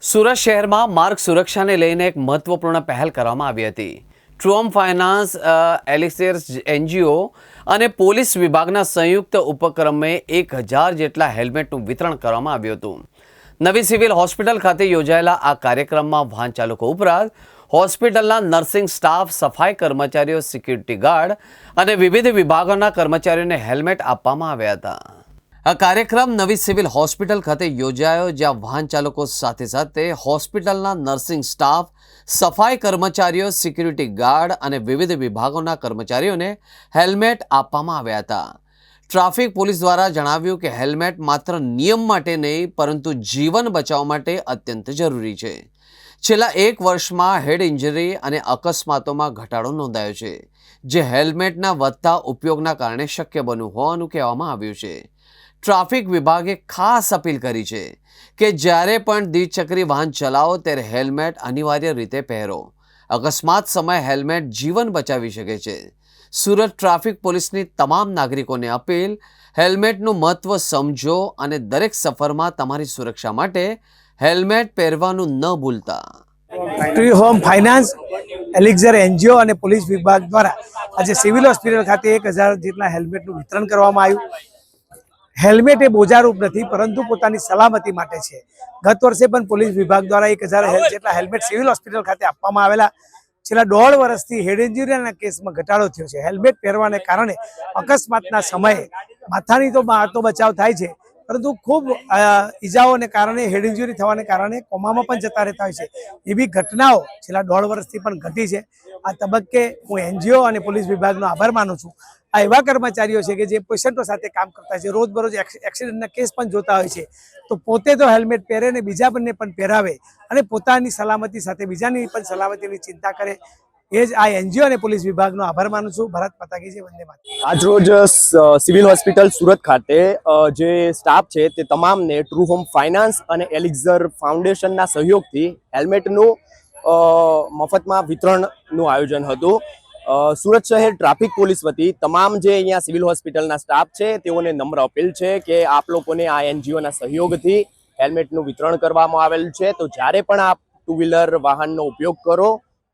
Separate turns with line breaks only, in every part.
સુરત શહેરમાં માર્ગ સુરક્ષાને લઈને એક મહત્વપૂર્ણ પહેલ કરવામાં આવી હતી. ટ્રુહમ ફાઇનાન્સ, એલિક્સિયર એનજીઓ અને પોલીસ વિભાગના સંયુક્ત ઉપક્રમે 1000 જેટલા હેલ્મેટનું વિતરણ કરવામાં આવ્યું હતું. નવી સિવિલ હોસ્પિટલ ખાતે યોજાયેલા આ કાર્યક્રમમાં વાહન ચાલકો ઉપરાંત હોસ્પિટલના નર્સિંગ સ્ટાફ, સફાઈ કર્મચારીઓ, સિક્યુરિટી ગાર્ડ અને વિવિધ વિભાગોના કર્મચારીઓને હેલ્મેટ આપવામાં આવ્યા હતા. આ કાર્યક્રમ નવી સિવિલ હોસ્પિટલ ખાતે યોજાયો, જ્યાં વાહન ચાલકો સાથે સાથે હોસ્પિટલના નર્સિંગ સ્ટાફ, સફાઈ કર્મચારીઓ, સિક્યુરિટી ગાર્ડ અને વિવિધ વિભાગોના કર્મચારીઓને હેલ્મેટ આપવામાં આવ્યા હતા. ટ્રાફિક પોલીસ દ્વારા જણાવ્યું કે હેલ્મેટ માત્ર નિયમ માટે નહીં, પરંતુ જીવન બચાવવા માટે અત્યંત જરૂરી છે. છેલ્લા 1 વર્ષમાં હેડ ઇન્જરી અને અકસ્માતોમાં ઘટાડો નોંધાયો છે, જે હેલ્મેટના વધતા ઉપયોગના કારણે શક્ય બન્યું હોવાનું કહેવામાં આવ્યું છે. ટ્રાફિક વિભાગે ખાસ અપીલ કરી છે કે જ્યારે પણ દ્વિચક્રી વાહન ચલાવો ત્યારે હેલ્મેટ અનિવાર્ય રીતે પહેરો. અકસ્માત સમયે હેલ્મેટ જીવન બચાવી શકે છે. સુરત ટ્રાફિક પોલીસની તમામ નાગરિકોને અપીલ: હેલ્મેટનું મહત્વ સમજો અને દરેક સફરમાં તમારી સુરક્ષા માટે હેલ્મેટ પહેરવાનું ન ભૂલતા.
ટ્રુહમ ફાઇનાન્સ, એલિક્સિયર એનજીઓ અને પોલીસ વિભાગ દ્વારા આજે સિવિલ હોસ્પિટલ ખાતે 1000 જેટલા હેલ્મેટનું વિતરણ કરવામાં આવ્યું. હેલ્મેટ એ બોજારૂપ નથી, પરંતુ પોતાની સલામતી માટે છે. ગત વર્ષે પણ પોલીસ વિભાગ દ્વારા 1000 જેટલા હેલ્મેટ સિવિલ હોસ્પિટલ ખાતે આપવામાં આવેલા. છેલ્લા 1.5 વર્ષથી હેડ ઇન્જરીના કેસમાં ઘટાડો થયો છે. હેલ્મેટ પહેરવાને કારણે અકસ્માતના સમયે માથાની તો બચાવ થાય છે, પરંતુ ખૂબ ઈજાઓને કારણે, હેડ ઇન્જરી થવાને કારણે કોમામાં પણ જતા રહેતા હોય છે. એવી ઘટનાઓ છેલ્લા 1.5 વર્ષથી પણ ઘટી છે. આ તબક્કે હું એનજીઓ અને પોલીસ વિભાગનો આભાર માનું છું. આ એવા કર્મચારીઓ છે કે જે પેશન્ટો સાથે કામ કરતા છે, રોજબરોજ એક્સિડન્ટના કેસ પણ જોતા હોય છે, તો પોતે તો હેલ્મેટ પહેરે ને બીજા બંને પણ પહેરાવે અને પોતાની સલામતી સાથે બીજાની પણ સલામતીની ચિંતા કરે. એ જ આ એનજીઓ અને પોલીસ વિભાગનો આભાર માનું છું. ભારત માતા કી જય, વંદે માતરમ.
આજ રોજ સિવિલ હોસ્પિટલ સુરત ખાતે જે સ્ટાફ છે તે તમામને ટ્રુહમ ફાઇનાન્સ અને એલિક્સિયર ફાઉન્ડેશનના સહયોગથી હેલ્મેટનું મફતમાં વિતરણનું આયોજન હતું. સુરત શહેર ટ્રાફિક પોલીસ વતી તમામ જે અહીંયા સિવિલ હોસ્પિટલના સ્ટાફ છે તેઓને નમ્ર અપીલ છે કે આપ લોકોને આ એનજીઓના સહયોગથી હેલ્મેટનું વિતરણ કરવામાં આવેલ છે. તો જ્યારે પણ આપ 2 વ્હીલર વાહનનો ઉપયોગ કરો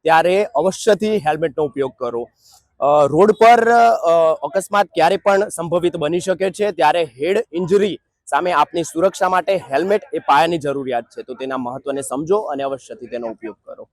ત્યારે અવશ્યથી હેલ્મેટનો ઉપયોગ કરો. રોડ પર અકસ્માત ક્યારે પણ સંભવિત બની શકે છે, ત્યારે હેડ ઇન્જરી સામે આપની સુરક્ષા માટે હેલ્મેટ એ પાયાની જરૂરિયાત છે. તો તેના મહત્વને સમજો અને અવશ્યથી તેનો ઉપયોગ કરો.